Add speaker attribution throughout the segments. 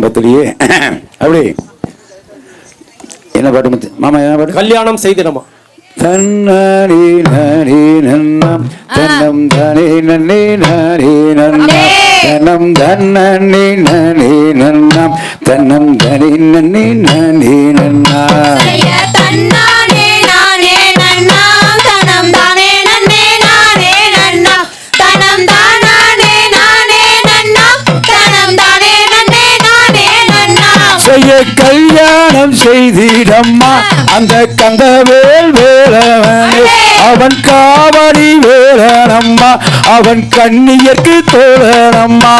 Speaker 1: ஆரம்பத்திலேயே அப்படி என்ன பாட்டு மாமா? என்ன பாட்டு?
Speaker 2: கல்யாணம் செய்திடமா.
Speaker 1: தன்னாரி நாரி நன்னம் தன்னம் தானே நன்னே நாரி நன்னம் தன்னம் தன்னே நானே நன்னம் தன்னம் தானே நன்னே நானே நன்னா கல்யாணம் செய்திடம்மா அந்த கந்தவேல் வேலவனே அவன் காவடி வேலனம்மா அவன் கண்ணியற்கு தோழனம்மா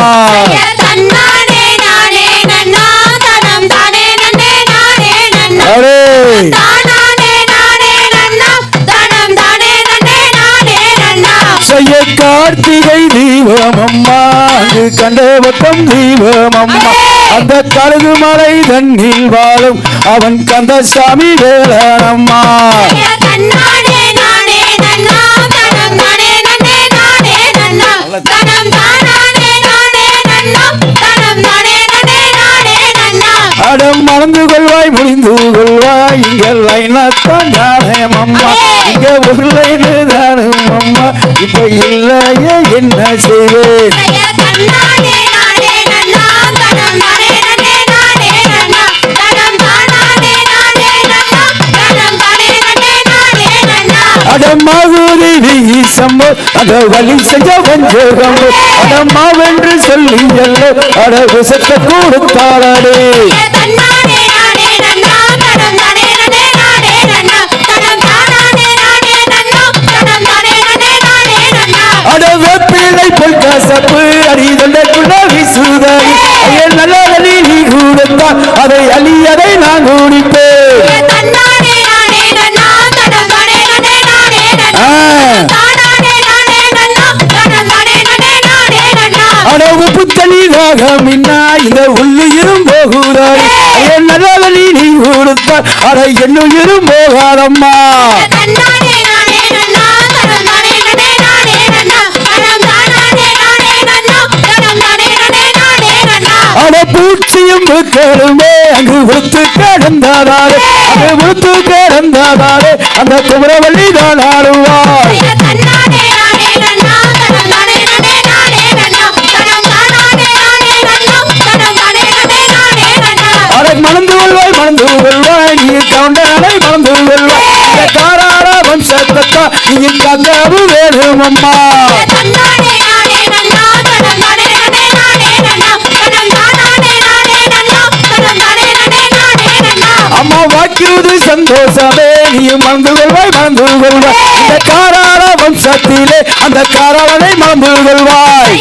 Speaker 1: கார்த்திகை தீபம் அம்மா அங்கு கண்டவட்டம் தீபம் அம்மா அந்த கழுகு மலை தண்ணில் வாழும் அவன் கந்தசாமி வேலனம்மா அடம் மறந்து கொள்வாய் முடிந்து கொள்வாய் இங்க லைனத்தான் தானம் அம்மா இங்க ஒரு லைனு தானம் அம்மா இப்ப இல்லையே என்ன செய்வேன் அடமாவுரி சம்போ அத வழி செஞ்ச வஞ்சகம் அடமாவென்று சொல்லி எல்ல அட விசத்தை கொடுத்தாளே அடவேப்பிள்ளை பொல் கசப்பு அடிதொண்டைக்குள்ள வீசுதாய் நல்ல வழி நீ கொடுத்தால் அதை அழியதை நான் குடிப்பேன் உப்பு தனிதாக மின்னா இந்த உள்ளுயிரும் போகுதாய் நல்ல வழி நீ கொடுத்தால் அதை என்னுயிரும் போகாதம்மா பூச்சியும் புத்தருமே அங்கு உத்து கிடந்தாதாரே அங்கு உத்து கிடந்தாதாரே அந்த குமரவள்ளி தான் ஆடுவார் அதை மறந்து கொள்வாய் நீ கவுண்டனை மறந்து கொள்வாய் இந்த காரார வம்சத்தா நீ கதவு வேணும் அம்மா அம்மா வாக்குவது சந்தோஷமே நீ மறந்து கொள்வாய் இந்த காரார வம்சத்திலே அந்த காராளனை மறந்து கொள்வாய்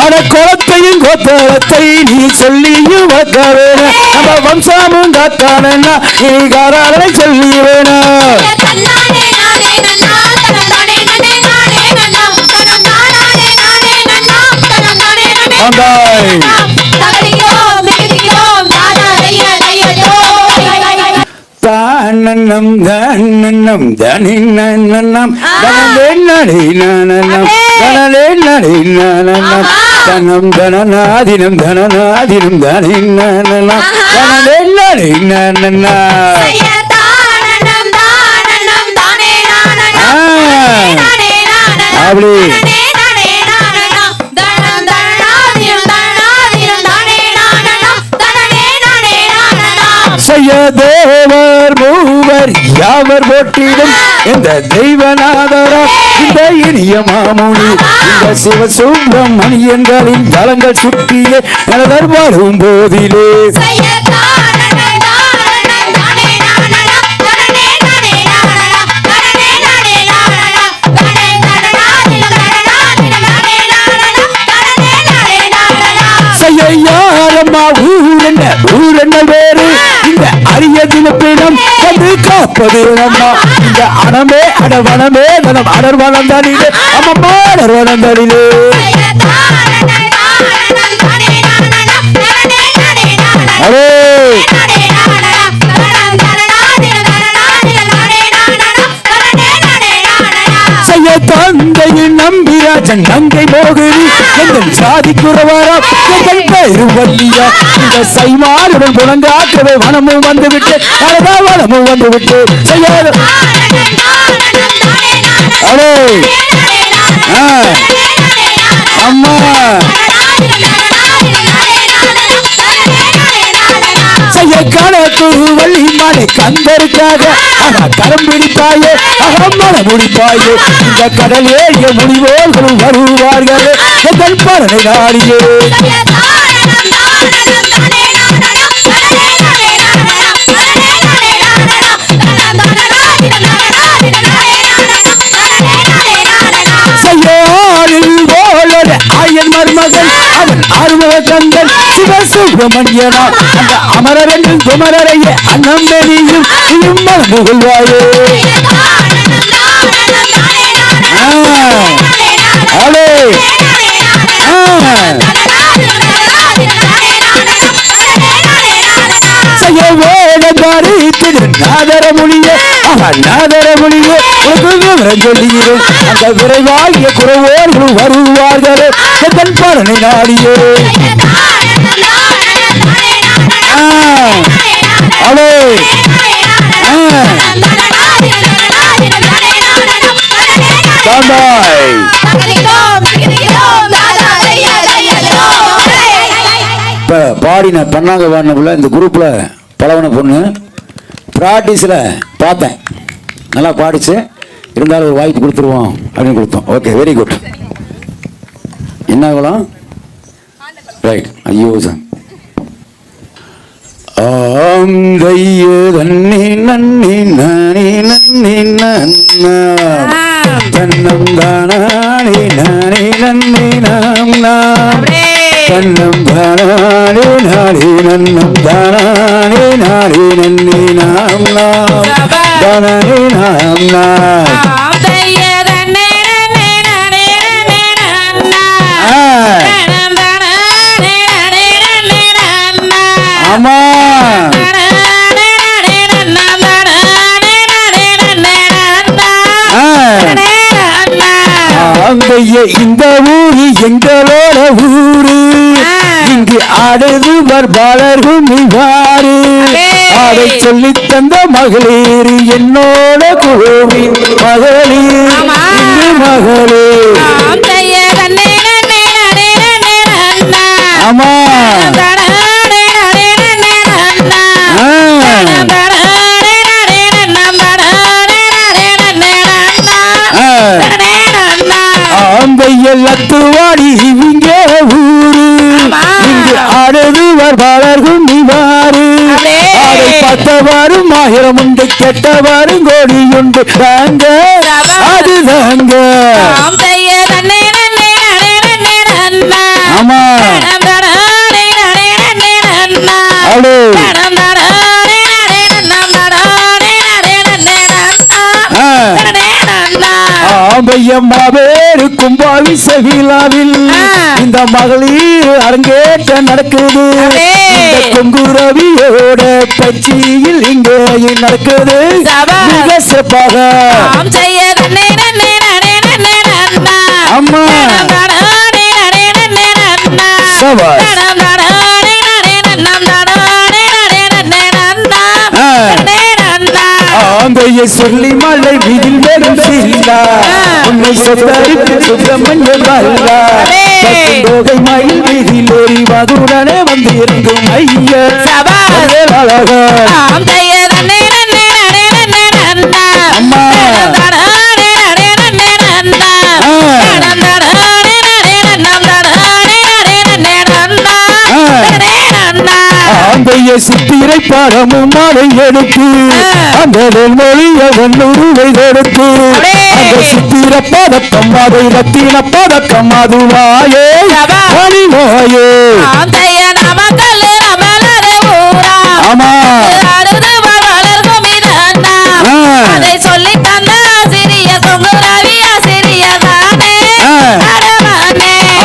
Speaker 1: அட குளத்தையும் கோத்தளத்தை நீ சொல்லியும் வந்தவேன நம்ம வம்சமும் காத்தானா நீ காராளனை சொல்லி வேணும் தானன்னம் தானன்னம் தனினன்னம் தனலே நடி நானன்னம் தனலே நடி நானன்னம் தனம் தனநாதினம் தனநாதினம் தனினன்னம் தனலே நடி நானன்னா அப்படி தேவர் மூவர் யாவர் போட்டிடும் இந்த தெய்வநாதரா இந்த இனிய மாமுனி இந்த சிவசுப்பிரமணியங்களின் தலங்கள் சுற்றியே தர்பாரும் போதிலே யாரம்மா ஊரென்ன வேறு இந்த அரிய தினப்பிடம் வந்து காப்பது அம்மா இந்த அணமே அடவனமே நலம் அடர் வளர்ந்தடிலே அம்மம்மா அடர் வளர்ந்தடிலே தந்தையின் நம்பிராஜன் நங்கை மோகினி எங்கள் சாதி குறவரா எங்கள் பேரு வள்ளியா இந்த சைமாருடன் புலங்காக்கவே வனமும் வந்துவிட்டு அழகா வனமும் வந்துவிட்டு செய்யாத அடே அம்மா கணக்கு வள்ளி மாலை கந்தருக்காக கரம் பிடிப்பாயே மன முடிப்பாயே இந்த கடலே முடிவோர்களும் வருவார்கள் எங்கள் பரனை நாடியே ஆயன் மருமகன் அவன் ஆறுமுக கந்தன் சிவசுப்பிரமணியனா அந்த அமரரின் குமரரைய அண்ணம்பெரியும் மறந்து கொள்வாயே நாதர மொழியே நாதர மொழியே விவரம் சொல்லுகிறேன் அந்த விரைவாகிய குறைவோர்கள் வருவார்களே எதன் பலனை நாடியே பாடின பண்ணாங்க பாடினக்குள்ள இந்த குரூப்ல பழவன பொண்ணு பிராக்டிஸ்ல பார்த்தேன் நல்லா பாடிச்சு இருந்தாலும் ஒரு வாய்ப்பு கொடுத்துருவோம் அப்படின்னு கொடுத்தோம் ஓகே வெரி குட் என்ன குளம் ரைட் ஐயோ சார் ஆம் தைய தண்ணி நன்னி நானி நன்னி நன்னா தன்னம் தானி நானி நன்னி நாம் நாம் தன்னம் தானி நானி நன்னம் தானி நானி நன்னி நாம் நாம் தானி நாம் நாம் ஆமா இந்த ஊரு எங்களோட ஊரு இங்கு ஆடுது வருபாளர்கள் மிகாரு அதை சொல்லி தந்த மகளிர் என்னோட குழுவின் மகளிர் மகளிர் ஆமா லத்துவாடி இங்க ஊரு இங்கு ஆடுது வருபாளர்கள் மிகாரு அதை பார்த்தவாறும் ஆயிரம் உண்டு கெட்டவாறும் கோடி உண்டு தாங்க அது தாங்க ஆமா ஆம்பையம்மாவேறு கும்பாவி சகிலாவில் இந்த மகளிர் அரங்கேற்ற நடக்குது இந்த கொங்குரவியோட பச்சியில் இங்கே நடக்குது மிக சிறப்பாக அம்மா ஆந்தைய சொல்லி மலை வீதில் மேலும் சீலா உன்னை சொத்தரிப்பு சுப்பிரமணியம் அல்லா தொகை மயில் வீதியில் ஏறி மதுடனே வந்து இருந்தும் ஐயர் அம்மா ஆந்தைய சித்திரை பாடமும் மாலை எடுத்து அந்த மொழியவன் உருவை கொடுத்து அந்த சித்திர பதக்கம் அதை ரத்தின பதக்கம் அதுவாயே வழிவாயே ஆமா
Speaker 2: அதை சொல்லி தந்த சிறிய கொங்குரவியா சிறியதானே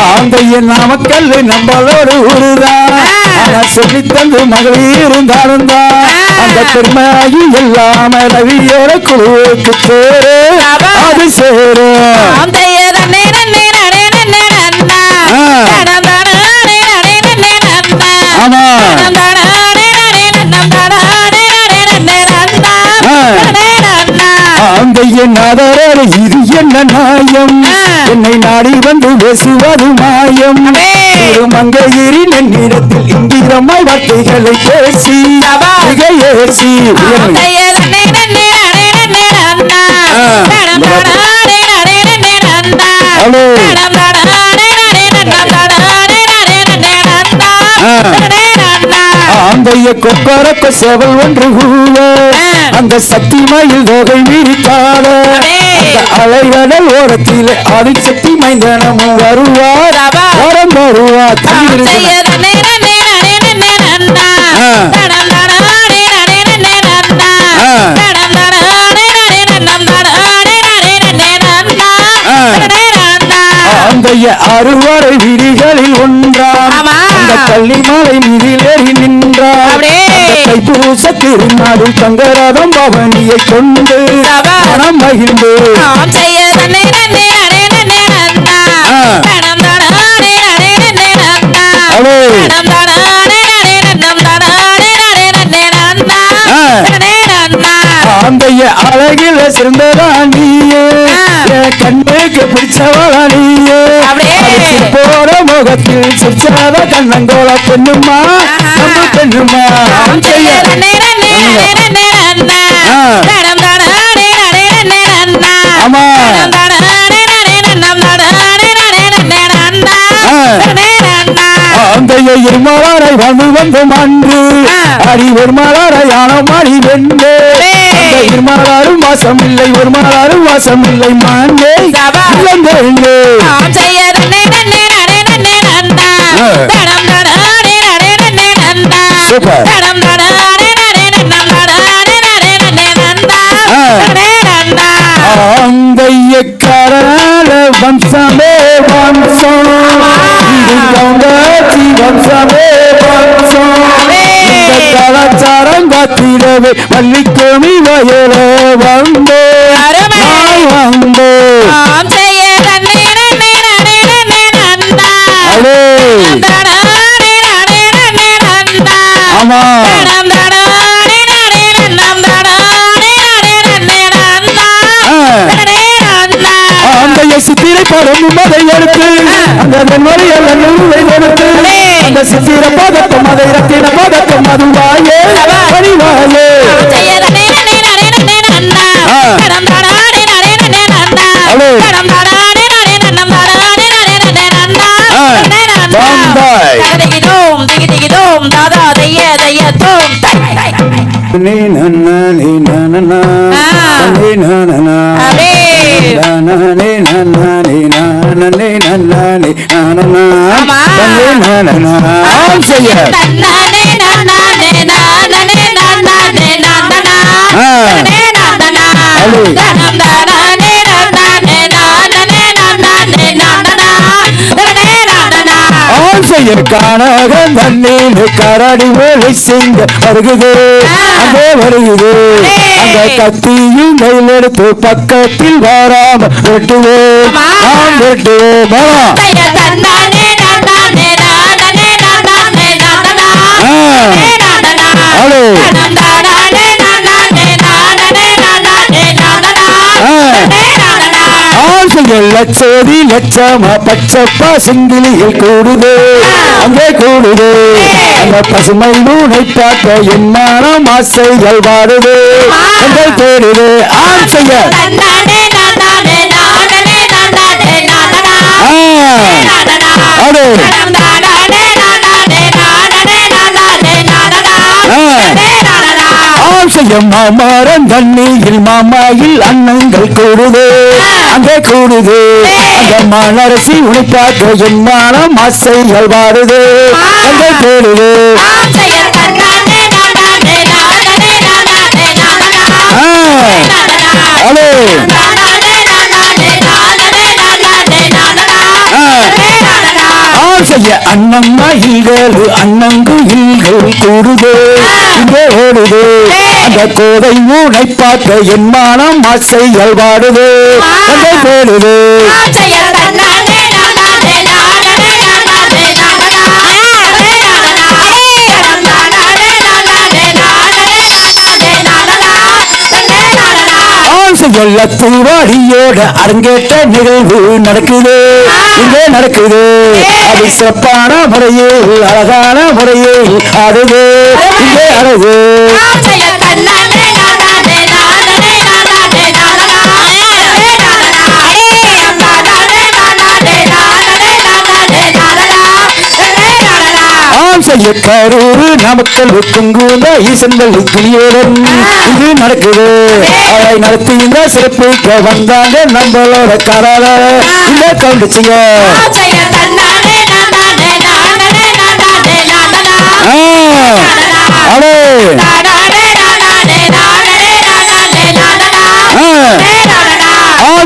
Speaker 1: ஆந்தைய நாமக்கல் நம்மளோட ஊருதான் சொல்லி தந்து மகளிர் இருந்தாலும் தான் அந்த பெருமையாகி எல்லாம ரவியோட குழுவுக்கு பேரு அது சேரும் என் நாதரே இது என்ன நியாயம் என்னை நாடி வந்து பேசுவது மாயம் மங்கையேறி நன்னிடத்தில் இங்கிரமாய் வார்த்தைகளை பேசி மிகையேசி அந்தைய கொக்கரக்க செவல் ஒன்று கூவ அந்த சக்தி மயில் தொகை விரித்தாட அந்த அலைவடல் ஓரத்திலே ஆதி சக்தி மைந்தனமும் வருவார் வரம் வருவார் அந்தைய அறுவரை விரிகளில் ஒன்றாம் அந்த பள்ளிமலை மீதிலேறி நின்றார் தைப்பூச திருநாடு தங்கரதம் பவனியை கொண்டு மனம் மகிழ்ந்து அந்தைய அழகில சிறந்ததா நீயே கண்ணுக்கு பிடிச்சவளா நீயே போற முகத்தில் சிற்சாத கண்ணங்கோல பெண்ணுமா நம்ம பெண்ணுமா ஆமா அந்தைய இருமலரை வந்து அன்று அடி ஒரு மலரை ஆனமாடி வென்று இருமலாரும் வாசம் இல்லை ஒரு மலரும் வாசம் இல்லை மாண்டே அந்தைய கரால வம்சமே வம்சம் வம்சமே வம்சம் கலாச்சாரம் காத்திடவே வள்ளிக்கோமி வயல வந்தே வந்தே ஆமா அந்தைய சித்திரை படம் அதை எடுத்து அந்த மொழியல்ல நூலை கொடுத்து அந்த சித்திர பதக்கம் அதை ரத்தின பதக்கம் அதுவாயே பணிவாயே காணக தண்ணீர் கரடி வேலை செய்ய வருகுது அங்கே வருகுது அந்த கத்தியும் கையிலெடுத்து பக்கத்தில் வராம வெட்டுவோம் நாம் வெட்டுவோம் லட்சோதி லட்சமா பச்சப்பா சிங்கிலியில் கூடுது அங்கே கூடுது அந்த பசுமை நூனை பார்க்க என் மனம் ஆசைகள் வாடுது அங்கே தேடுது ஆண் செய்ய மாமரம் தண்ணீரில் மாமாயில் அன்னங்கள் கூடுது அங்கே கூடுது அந்த மலரசி உனிப்பாக்க என் மனம் ஆசைகள் வாடுது அங்கே கூடுது அன்னம்மாயில்கள் அன்னங்குயில்கள் கூடுது இங்கே ஓடுது அந்த கோதை ஊனை பார்க்க என் மனம் ஆசைகள் வாடுது அங்கே போடுது பாட்டுவாடியோட அரங்கேற்ற நிகழ்வு நடக்குது இங்கே நடக்குது அது சிறப்பான முறையில் அழகான முறையில் ஆடுது இங்கே ஆடுது செய்ய கரூர் நாமக்கல் குங்குந்த ஈசன்கள் துணியுடன் இது நடக்குது அதை நடத்தி இந்த சிறப்பிக்க வந்தாங்க நம்மளோட கரால இந்த கவுண்டுச்சிங்க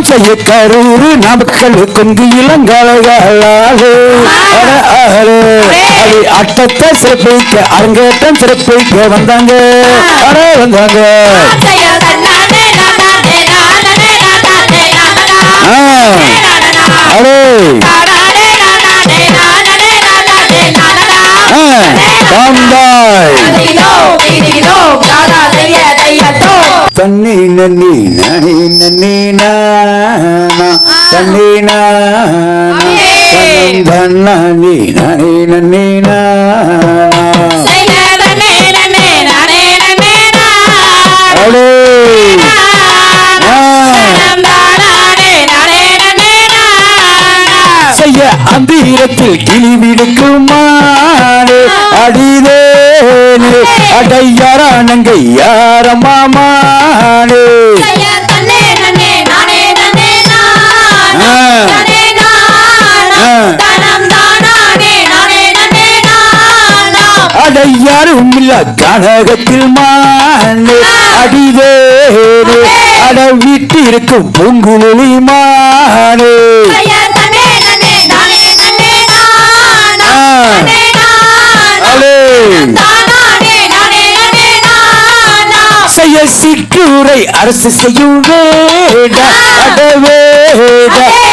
Speaker 1: செய்ய கரூர் நாமக்கல் கொங்கு இளங்கலைகளாலே அட்டத்தை சிறப்பிக்க அரங்கேற்றம் சிறப்பிக்க வந்தாங்க வந்தாங்க தண்ணி நன்னி நனி நன்னி தண்ணி நன்னி நனி நன்னி செய்ய அந்த இடத்தில் கிளி விடுக்குமானே அடிதேனே அடையாரானங்க யாரம்மானே அடையாரும் இல்ல கனகத்தில் மானே அடிதேனே அட வீட்டு இருக்கும் பூங்குழலி மானே செய்ய சிற்றூரை அரசு செய்யும்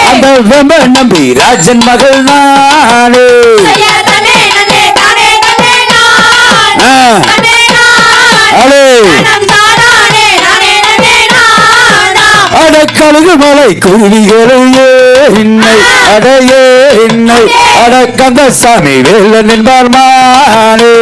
Speaker 1: அந்த வெம்ப நம்பி ராஜன் மகள் நானே அட கழுகு மலை குருவிகளையே என்னை அடையே என்னை அட கந்தசாமி வேலன் என்பார் மானே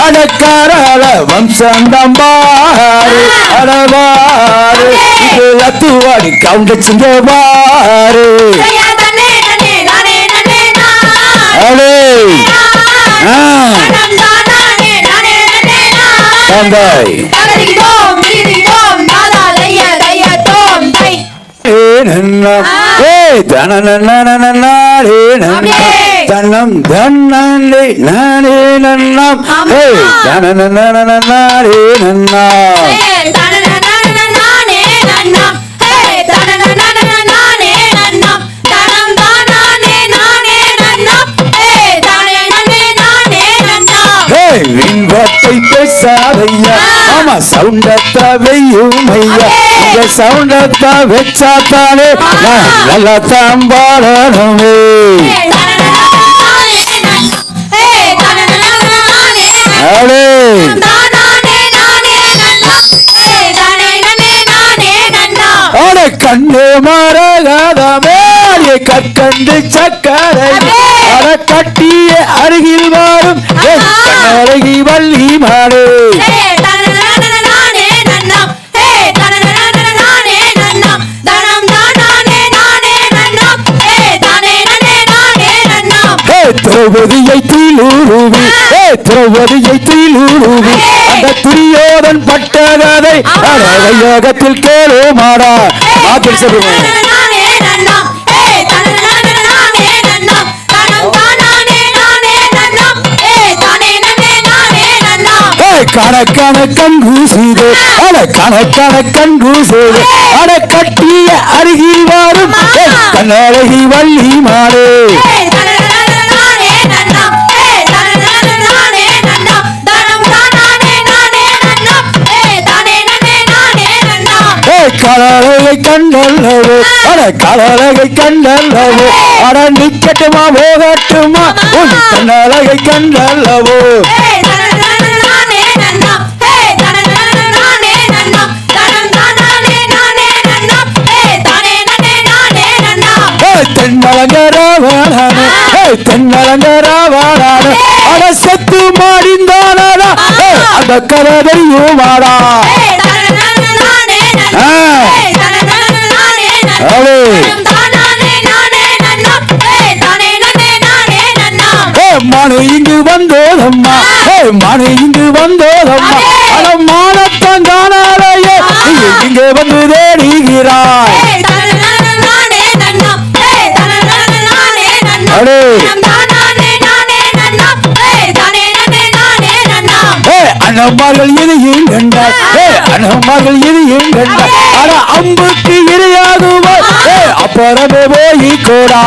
Speaker 1: அடக்காரால வம்சந்தம்பாரு அடவாரு இது லத்துவாடி கவுண்டச்சிங்க பாரு தன்னம் தன்னே நானே நன்னாம் நானே நன்னாம் விண்வத்தை பேசாதையா ஆமா சவுண்டத்தா வெய்யுமையா இந்த சவுண்டத்தா வச்சாத்தானே நல்லா தாம்பாடணுமே கண்ணு மரகாதமே கற்கண்டு சக்கரை அட கட்டிய அருகில் வாரும் அருகி வள்ளி மாடு திரௌபதியை தீலூருவி திரௌபதியை தீலூருவி அந்த துரியோதன் பட்ட கதை யோகத்தில் கேளு மாடா மாத்தில் சொல்லுவோம் கணக்கான கண்கூசுது அட கணக்கான கண்கூசுது அட கட்டிய அருகில் வாரும் கண்ணழகி வள்ளி மாடு கலரகை கண்டல்லவோ அட கலரகை கண்டல்லவோ அட நிக்கட்டுமா போகட்டுமா உன் கண்ணழகை கண்டல்லவோ தென்னலங்கராவானே தென்னலங்கராவானே அட செத்து மாடிந்தானா அந்த கலரையும் மாடா மனு இங்கு வந்தோதம்மா மனு இங்கு வந்தோதம்மா அட மானத்தான் காணாலையே இங்கே வந்து தேடுகிறாய் அண்ணம்மார்கள் இதையும் கண்டார் அண்ணம்மார்கள் இதையும் கண்டார் ஆனா அம்புக்கு இரையாகுமா அப்புறமே போய் கூடா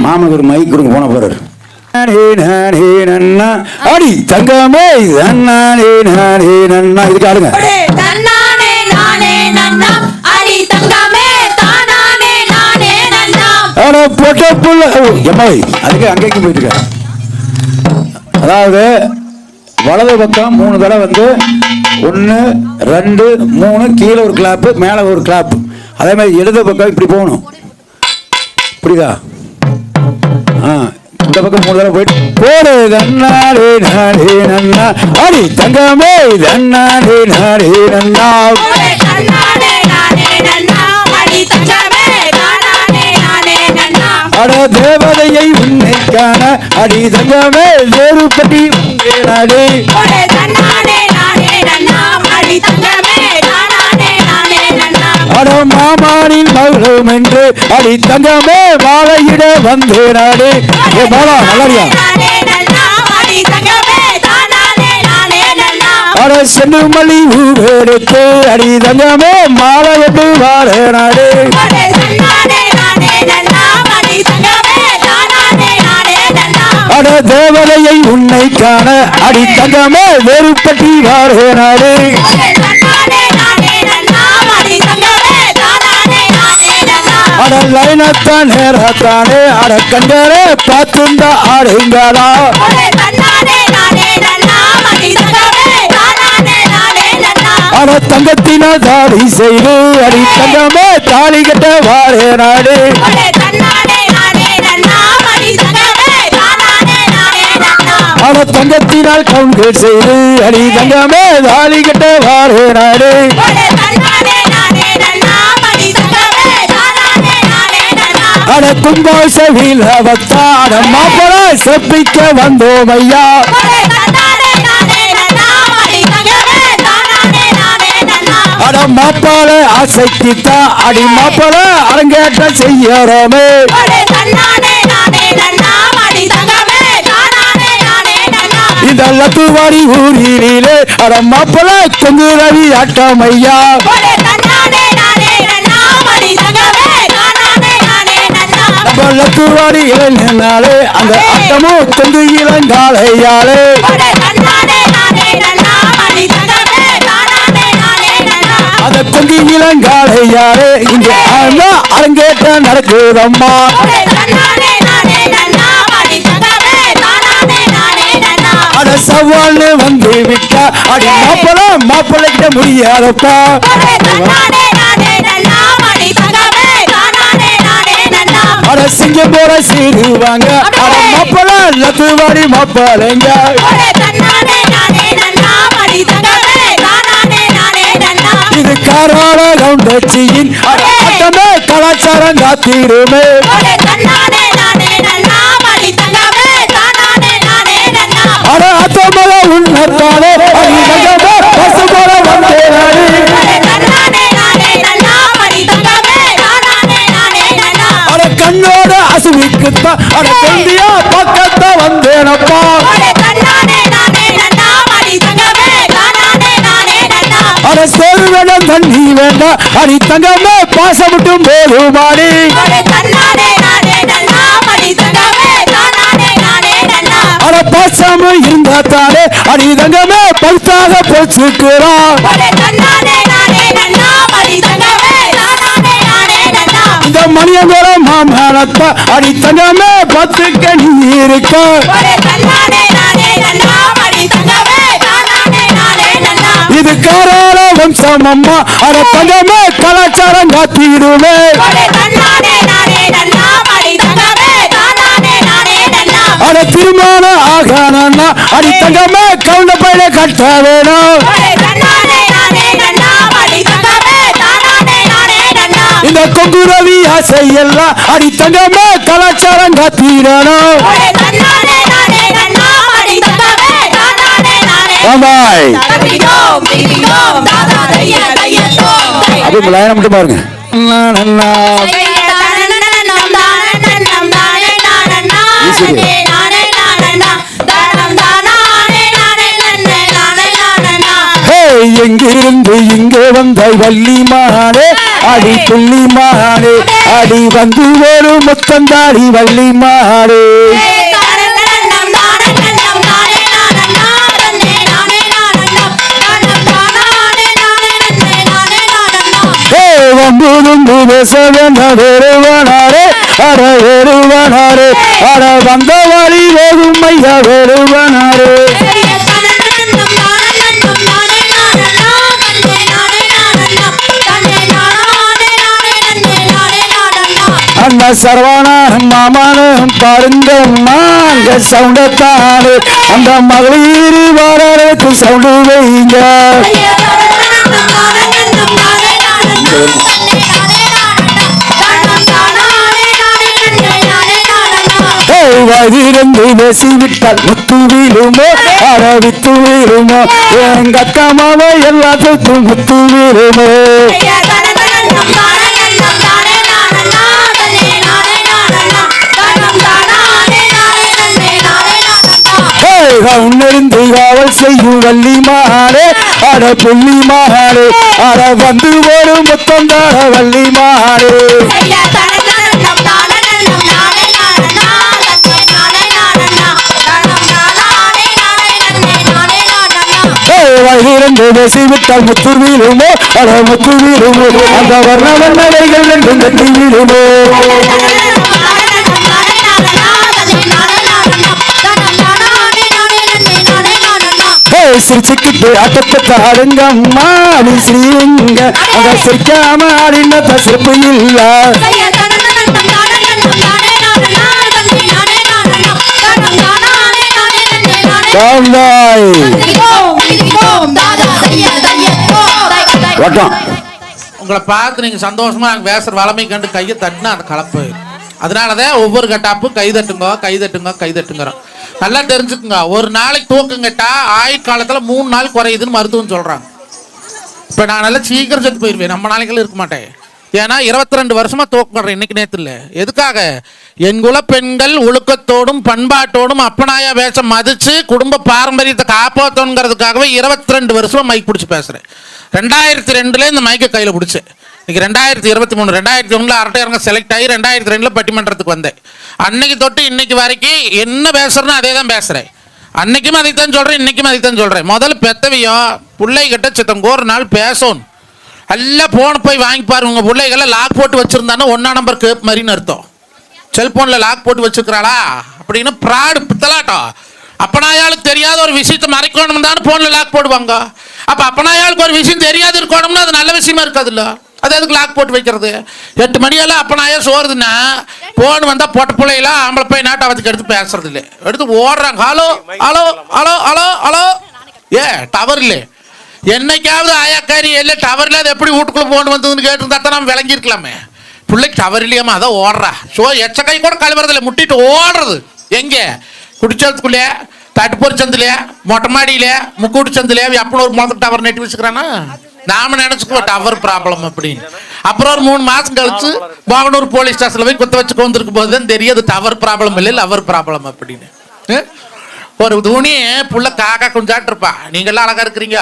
Speaker 1: மாமனுக்கு ஒரு மைக் கொடுங்க போன போறாரு அடி தங்கமே இதுக்கு ஆளுங்க அதுக்கு அங்கேயும் போயிட்டு இருக்க அதாவது வலது பக்கம் 3 தடவை வந்து 1 2 3 கீழே ஒரு கிளாப்பு மேலே ஒரு கிளாப் அதே மாதிரி இடது பக்கம் இப்படி போகணும் புரியுதா இந்த பக்கம் 3 தடவை போயிட்டு போடு தன்னாடே நாடே நன்னா அடி தங்கமே தன்னாடே நாடே நன்னா அட தேவதையை உன்னை காண அடி தங்கமே வேறுபட்டி நாடே அட மாமானின் மகளும் என்று அடி தங்கமே மாலையிட வந்து நாடே பாலா நல்லாரியா அட சென்று மல்லி ஊரெடுத்து அடி தங்கமே மாலையிட்டு வாழ நாடே அட தேவதையை உன்னை காண அடி தங்கமே வேறுபட்டி வாழ நாடே அட லைனத்தான் நேரத்தானே அட கண்டரே பார்த்துண்டா ஆடுங்களா அட தங்கத்தினால் தாடி செய்து அடி தங்கமே தாலி கட்ட வாழ நாடு அட தங்கத்தினால் கவுண்ட் செய்து அடி தங்கமே தாலி கட்ட வாழ நாடு அட கும்பாசவில் அவத்தாட மாப்பட செப்பிக்க வந்தோம் ஐயா அட மாப்பால ஆசைக்குத்தா அடி மாப்பால அரங்கேற்ற செய்யறோமே இந்த லத்துவாடி ஊரிலே அட மாப்பால தொங்கு ரவி ஆட்டம் ஐயா லத்துவாடி இளைஞனாலே அந்த ஆட்டமும் தொங்கு இளங்காலையாலே அந்த தொங்கு இளங்காலையாலே இங்கே அரங்கேற்ற நடக்குதம்மா அட சவால்னு வந்து விட்டா அடி மாப்பிள்ளை கிட்ட முடியாதப்பா அட சிங்கம் போல சீருவாங்க அட மாப்பிள்ள லத்துவாடி மாப்பிள்ளைங்க இது காராள கவுண்டச்சியின் அட்டமே கலாச்சாரம் காத்திருமே அட அத்தமல உன்னத்தாலே பசு போல வந்தேனாடி அட கண்ணோட அசுவிக்குத்தான் அட கண்டியா பக்கத்தா வந்தேனப்பா அட சோறு வேணும் தண்ணி வேணும் நன்னா அடி தங்கமே பாசமுட்டும் போது மாடி அட பாசாம இருந்தா தானே அடி தங்கமே பழுத்தாக போச்சுக்கிறான் இந்த மணியங்கோட மாமனத்தா அடி தங்கமே பத்துக்க நீ இருக்க இது காராள வம்சம் அம்மா அட தங்கமே கலாச்சாரம் காத்திடுவே அட திருமண ஆகானா அடி தங்கமே கவுண்ட பையில கட்ட வேணும் இந்த கொங்கு ரவி ஆசை எல்லாம் அடி தங்கமே கலாச்சாரம் காத்திடணும் அப்படி லைனை மட்டும் பாருங்க எங்கிருந்து இங்கே வந்த வள்ளிமானே அடி புள்ளிமானே அடி வந்து ஒரு முத்தந்தாடி வள்ளிமானே வம்புதும்பு பேச வேண்ட வேறுவனாரே அட வேறுவனாரே அட வந்த வழி வேகும் ஐயா வேறுவனாரே அந்த சரவணன் மாமனும் பாருங்கம்மா அங்க சவுண்டத்தானு அந்த மகளிர் வரக்கு சவுண்டு வைங்க வயிறிருந்து பேசிவிட்டால் முத்து வீழுமோ அட வித்து வீழுமோ எங்க அக்கமாவோ எல்லாத்துக்கும் முத்து வீழுமோ உன்னிருந்து காவல் செய்யும் வள்ளிமானே அட புள்ளிமானே அட வந்து ஒரு முத்தம் தார வள்ளிமானே வயிறிருந்து பேசிவிட்டால் முத்து வீழுமோ அட முத்து வீழுமோ அந்த வர்ண வண்ணடைகள் என்றும் கட்டி வீழுமோ சிரிச்சுக்கிட்டு அட்டத்தை ஆடுங்க அம்மா நீ ஸ்ரீங்க அத சிரிக்காம ஆடின சிறப்பு இல்ல
Speaker 3: உங்களை பார்த்து நீங்க சந்தோஷமா பேசுற வளமை கண்டு கையை தட்டினா அந்த கலப்பு. அதனாலதான் ஒவ்வொரு கட்டாப்பு கை தட்டுங்க கை தட்டுங்க கை தட்டுங்கிறோம். நல்லா தெரிஞ்சுக்குங்க, ஒரு நாளைக்கு தூக்கம் கேட்டா ஆயுட்காலத்துல 3 நாள் குறையுதுன்னு மருத்துவம் சொல்றாங்க. இப்ப நான் நல்லா சீக்கிரம் செத்து போயிருவேன், நம்ம நாளைக்கெல்லாம் இருக்க மாட்டேன். ஏன்னா 22 வருஷமா தூக்கம் இன்னைக்கு நேத்து இல்ல. எதுக்காக? என் குல பெண்கள் ஒழுக்கத்தோடும் பண்பாட்டோடும் அப்பனாயா வேஷம் மதிச்சு குடும்ப பாரம்பரியத்தை காப்பாற்றணுங்கிறதுக்காகவே 22 வருஷமா மைக் பிடிச்சி பேசுறேன். 2002 இந்த மைக்கை கையில பிடிச்சேன். இன்னைக்கு 2023 2001 அரட்டையரங்க செலக்ட் ஆகி 2002 பட்டிமன்றத்துக்கு வந்தேன். அன்னைக்கு தொட்டு இன்னைக்கு வரைக்கும் என்ன பேசுறேன்னு அதே தான் பேசுறேன். அன்னைக்கும் அதைத்தான் சொல்றேன், இன்னைக்கும் அதைத்தான் சொல்றேன். முதல்ல பெத்தவையும் பிள்ளைகிட்ட சித்தங்க ஒரு நாள் பேசணும். எல்லாம் போன போய் வாங்கி பாருங்க. உங்க பிள்ளைகளை லாக் போட்டு வச்சிருந்தானோ 1ஆம் நம்பர் கேப் மாதிரின்னு அர்த்தம். செல்போன்ல லாக் போட்டு வச்சிருக்கிறாளா அப்படின்னு ப்ராடு பித்தலாட்டம். அப்பனாயாளுக்கு தெரியாத ஒரு விஷயத்தை மறைக்கணும் தான் போன்ல லாக் போடுவாங்க. அப்ப அப்பனாயாளுக்கு ஒரு விஷயம் தெரியாது இருக்கணும்னா அது நல்ல விஷயமா இருக்காதுல்ல. அது எதுக்கு லாக் போட்டு வைக்கிறது? 8 மணியெல்லாம் அப்பனாயா சோறுதுன்னா போன் வந்தா பொட்ட பிள்ளைலாம் ஆம்பளை போய் நாட்டாவத்துக்கு எடுத்து பேசுறது இல்லை, எடுத்து ஓடுறாங்க. Hello hello hello hello hello ஏ டவர் இல்லை. என்னைக்காவது ஆயாக்காரி இல்லை டவர்ல அது எப்படி வீட்டுக்குள்ள போன் வந்ததுன்னு கேட்டுருந்தா தான் நம்ம விளங்கிருக்கலாமே. பிள்ளைக்கு டவர் இல்லையாமா அதான் ஓடுறா. ஸோ எச்சக்கை கூட கழுவுறதில்லை, முட்டிட்டு ஓடுறது. எங்கே? குடிச்சதுக்குள்ளே, தட்டுப்பொறி சந்திலே, மொட்டை மாடியில, முக்கூட்டு சந்திலே எப்போ ஒரு முதல் டவர் நெட்டி வச்சுக்கிறானா? நாம நினைச்சுக்கோ டவர் ப்ராப்ளம் அப்படின்னு. அப்புறம் ஒரு 3 மாசம் கழிச்சு மோகனூர் போலீஸ் ஸ்டேஷன்ல போய் குத்த வச்சு கொண்டிருக்கும் போது தான் தெரியாது டவர் ப்ராப்ளம் இல்லை லவர் ப்ராப்ளம் அப்படின்னு. ஒரு துணி புள்ள காக்கா குஞ்சாட்டு இருப்பா. நீங்க எல்லாம் அழகா இருக்கிறீங்க.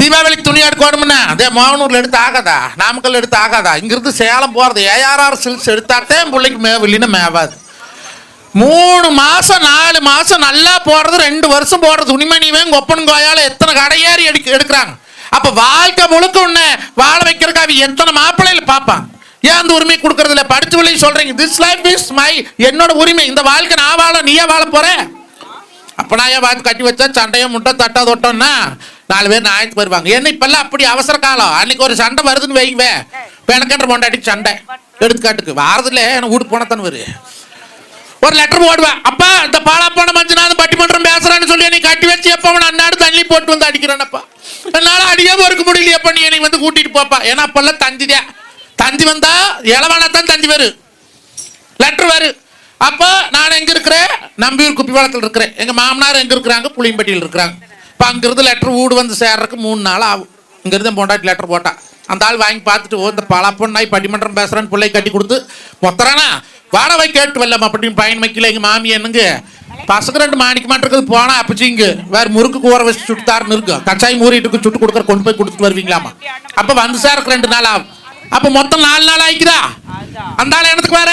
Speaker 3: தீபாவளிக்கு துணி எடுக்கணும்னா அதே மோகனூர்ல எடுத்து ஆகாதா, நாமக்கல் எடுத்து ஆகாதா, இங்கிருந்து சேலம் போறது ஏஆர்ஆர் சில்க்ஸ் எடுத்தாட்டே பிள்ளைக்கு மேவில்லைன்னு மேவாது. 3 மாசம் 4 மாசம் நல்லா போடுறது, 2 வருஷம் போடுறது துணிமணிவே ஒப்பன் கோயால எத்தனை கடையேறி எடுக்கிறாங்க. அப்ப வாழ்க்கை முழுக்க உன்னை வாழ வைக்கிறதுக்கு அவ எத்தனை மாப்பிள்ளையில பார்ப்பான். ஏன் அந்த உரிமை கொடுக்கறது இல்லை? படிச்சு வழி சொல்றீங்க, திஸ் லைஃப் இஸ் மை, என்னோட உரிமை, இந்த வாழ்க்கை நான் வாழ, நீயே வாழ போற. அப்ப நான் ஏன் வாழ்க்கை கட்டி வச்சா சண்டையை முட்டை தட்டா தொட்டோம்னா 4 பேர் நாயத்துக்கு வருவாங்க. என்ன இப்பெல்லாம் அப்படி அவசர காலம். அன்னைக்கு ஒரு சண்டை வருதுன்னு வைவே, பெணக்கன்ற பொண்டாட்டி சண்டை எடுத்துக்காட்டுக்கு வாரதுல எனக்கு வீட்டு போனத்தானே வரு, ஒரு லெட்டர் போடுவேன், அப்பா இந்த பாலாப்பான மஞ்சள் பட்டிமன்றம் பேசுறான்னு சொல்லி நீ கட்டி வச்சு எப்ப அவன் அன்னாடு தண்ணி போட்டு வந்து அடிக்கிறானப்பா, என்னால அடிக்காம இருக்க முடியலையப்பா, நீ என்னை வந்து கூட்டிட்டு போப்பா. ஏன்னா அப்பெல்லாம் தந்திதான், தந்தி வந்தா இளவானத்தான் தந்தி வரு, லெட்டர் வரு. அப்போ நான் எங்க இருக்கிறேன், நம்பியூர் குப்பிவாளத்தில் இருக்கிறேன், எங்க மாமனார் எங்க இருக்கிறாங்க, புளியம்பட்டியில் இருக்கிறாங்க. இப்போ அங்கிருந்து லெட்டர் வீடு வந்து சேர்றதுக்கு 3 நாள் ஆகும். இங்கிருந்து பொண்டாட்டி லெட்டர் போட்டா அந்த ஆள் வாங்கி பார்த்துட்டு, ஓ இந்த பலாப்பொண்ணாய் பட்டிமன்றம் பேசுறான்னு பிள்ளை கட்டி கொடுத்து மொத்தரானா வாடகை கேட்டு வரலாம் அப்படின்னு பயன் வைக்கல. எங்க மாமி என்னங்க பசங்க 2 மாணிக்க மாட்டிருக்குது போனா அப்பச்சிங்க வேற முறுக்கு கூற வச்சு சுட்டுத்தாருன்னு இருக்கு, கச்சாய் மூறிட்டு சுட்டு கொடுக்குற கொண்டு போய் கொடுத்துட்டு வருவீங்களாமா. அப்ப வந்து சேர்க்கு 2 நாள் ஆகும். அப்ப மொத்தம் 4 நாள் ஆயிக்குதா. அந்த ஆள் எனக்கு வேற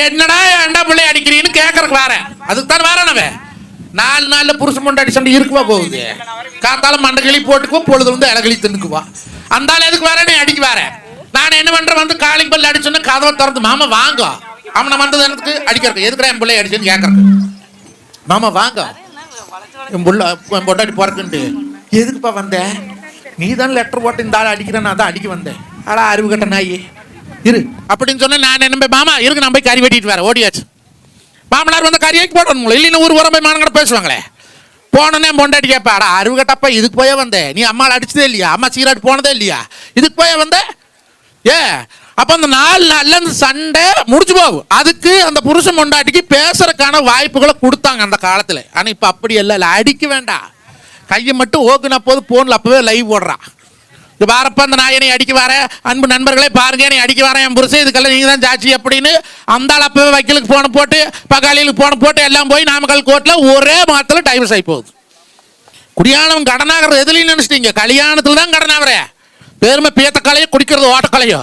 Speaker 3: என்னடா ஏண்டா பிள்ளை அடிக்கிறீன்னு கேட்கறதுக்கு வேற, அதுக்கு தான் வேறனவே 4 நாள்ல புருஷன் பொண்டாட்டி சண்டை இருக்குவா போகுது. காத்தால மண்டகளி போட்டுக்குவா, பொழுது வந்து இலகளி தின்னுக்குவா. அந்த ஆள் எதுக்கு வேற, நீ அடிக்க வேற. நான் என்ன பண்றேன், வந்து காலிங் பல் அடிச்சோன்னா கதவை திறந்து மாமா வாங்க, அவனை வந்தது எனக்கு அடிக்கிறக்கு, எதுக்குடா என் பிள்ளை அடிச்சுன்னு கேட்கறக்கு, மாமா வாங்க என் பொண்டாட்டி போறதுன்ட்டு, எதுக்குப்பா வந்த, நீ தான் லெட்டர் போட்டு இந்த ஆள் அடிக்கிறேன், நான் தான் அடிக்க வந்தேன், ஆடா அறிவு கட்ட நாய் இரு அப்படின்னு சொன்னேன். நான் என்ன மாமா இருக்கு, நான் போய் கறி வெட்டிட்டு வரேன், ஓடியாச்சு. மாமனார் வந்து கறியாக்கி போடணும், இல்லைன்னு ஊர் உரம் போய் மானங்கட பேசுவாங்களே. போனோன்னே பொண்டாட்டி கேட்பா, ஆடா அறிவு கட்டப்பா இதுக்கு போயே வந்தேன், நீ அம்மாவை அடிச்சதே இல்லையா, அம்மா சீராட்டு போனதே இல்லையா, இதுக்கு போயே வந்த ஏ. அப்ப அந்த 4 நாள்ல அந்த சண்டை முடிச்சு போகும். அதுக்கு அந்த புருஷன் பொண்டாட்டிக்கு பேசுறதுக்கான வாய்ப்புகளை கொடுத்தாங்க அந்த காலத்துல. ஆனா இப்ப அப்படி எல்லாம் இல்லை, அடிக்க வேண்டாம், கையை மட்டும் ஓக்குனா போது, போன்ல அப்பவே லைவ் போடுறான். இது வாரப்ப அந்த நாயனை அடிக்க வர அன்பு நண்பர்களே பாருங்க, நீ அடிக்க வரேன் என் புருஷன், இதுக்கெல்லாம் நீங்க தான் சாட்சி அப்படின்னு அந்த ஆள் அப்பவே வக்கீலுக்கு போன போட்டு பகாலிகளுக்கு போன போட்டு எல்லாம் போய் நாமக்கல் கோர்ட்ல ஒரே மாதத்துல டைவர்ஸ் ஆகி போகுது. குடியானவன் கடனாகிறது எதுலையும் நினைச்சிட்டீங்க, கல்யாணத்துல தான் கடனாகிற. பெருமை பீத்தக்கலையோ குடிக்கிறது ஓட்டக்கலையோ